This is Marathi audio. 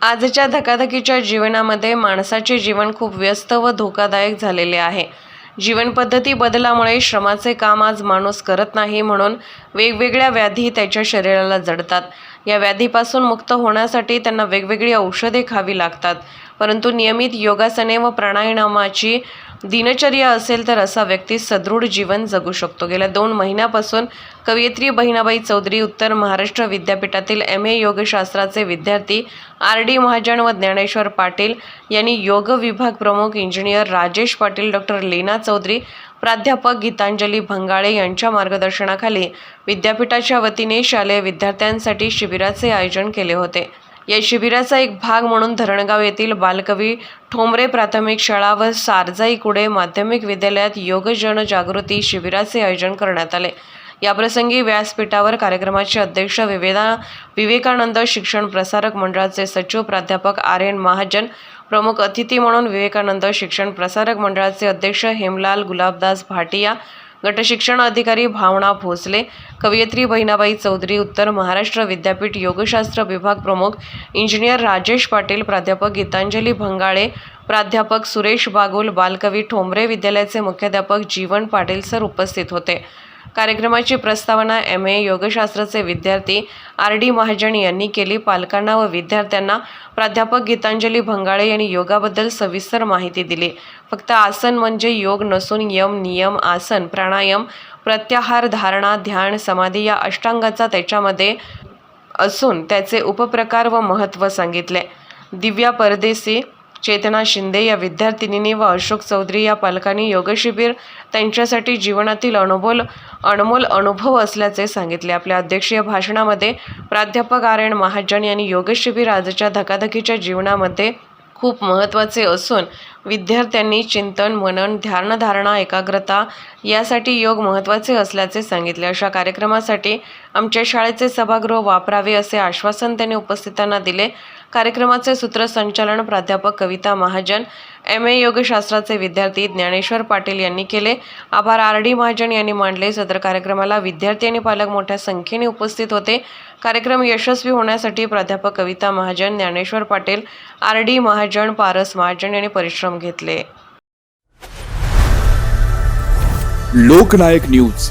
आजच्या धकाधकीच्या जीवनामध्ये माणसाचे जीवन खूप व्यस्त व धोकादायक झालेले आहे. जीवनपद्धती बदलामुळे श्रमाचे काम आज माणूस करत नाही, म्हणून वेगवेगळ्या व्याधी त्याच्या शरीराला जडतात. या व्याधीपासून मुक्त होण्यासाठी त्यांना वेगवेगळी औषधे खावी लागतात. परंतु नियमित योगासने व प्राणायामाची दिनचर्या असेल तर असा व्यक्ती सदृढ जीवन जगू शकतो. गेल्या 2 महिन्यापासून कवयित्री बहिणाबाई चौधरी उत्तर महाराष्ट्र विद्यापीठातील MA योगशास्त्राचे विद्यार्थी RD महाजन व ज्ञानेश्वर पाटील यांनी योग विभाग प्रमुख इंजिनियर राजेश पाटील, डॉक्टर लीना चौधरी, प्राध्यापक गीतांजली भंगाळे यांच्या मार्गदर्शनाखाली विद्यापीठाच्या वतीने शालेय विद्यार्थ्यांसाठी शिबिराचे आयोजन केले होते. या शिबिराचा एक भाग म्हणून धरणगाव येथील बालकवी ठोंबरे प्राथमिक शाळा व सारजाई कुडे माध्यमिक विद्यालयात योग जनजागृती शिबिराचे आयोजन करण्यात आले. याप्रसंगी व्यासपीठावर कार्यक्रमाचे अध्यक्ष विवेकानंद शिक्षण प्रसारक मंडळाचे सचिव प्राध्यापक RN महाजन, प्रमुख अतिथी म्हणून विवेकानंद शिक्षण प्रसारक मंडळाचे अध्यक्ष हेमलाल गुलाबदास भाटिया, गटशिक्षण अधिकारी भावना भोसले, कवयित्री बहिणाबाई चौधरी, उत्तर महाराष्ट्र विद्यापीठ योगशास्त्र विभाग प्रमुख इंजिनियर राजेश पाटील, प्राध्यापक गीतांजली भंगाळे, प्राध्यापक सुरेश बागुल, बालकवी ठोंबरे विद्यालयाचे मुख्याध्यापक जीवन पाटील सर उपस्थित होते. कार्यक्रमाची प्रस्तावना MA योगशास्त्राचे विद्यार्थी RD महाजन यांनी केली. पालकांना व विद्यार्थ्यांना प्राध्यापक गीतांजली भंगाळे यांनी योगाबद्दल सविस्तर माहिती दिली. फक्त आसन म्हणजे योग नसून यम, नियम, आसन, प्राणायाम, प्रत्याहार, धारणा, ध्यान, समाधी या अष्टांगाचा त्याच्यामध्ये असून त्याचे उपप्रकार व महत्त्व सांगितले. दिव्या परदेसी, चेतना शिंदे या विद्यार्थिनींनी व अशोक चौधरी या पालकांनी योगशिबिर त्यांच्यासाठी जीवनातील अनमोल अनुभव असल्याचे सांगितले. आपल्या अध्यक्षीय भाषणामध्ये प्राध्यापक RN महाजन यांनी योगशिबिर आजच्या धकाधकीच्या जीवनामध्ये खूप महत्त्वाचे असून विद्यार्थ्यांनी चिंतन, मनन, ध्यानधारणा, एकाग्रता यासाठी योग महत्त्वाचे असल्याचे सांगितले. अशा कार्यक्रमासाठी आमच्या शाळेचे सभागृह वापरावे असे आश्वासन त्यांनी उपस्थितांना दिले. कार्यक्रमाचे सूत्रसंचालन प्राध्यापक कविता महाजन, MA योगशास्त्राचे विद्यार्थी ज्ञानेश्वर पाटील यांनी केले. आभार RD महाजन यांनी मांडले. सदर कार्यक्रमाला विद्यार्थी आणि पालक मोठ्या संख्येने उपस्थित होते. कार्यक्रम यशस्वी होण्यासाठी प्राध्यापक कविता महाजन, ज्ञानेश्वर पाटील, RD महाजन, पारस महाजन यांनी परिश्रम घेतले. लोकनायक न्यूज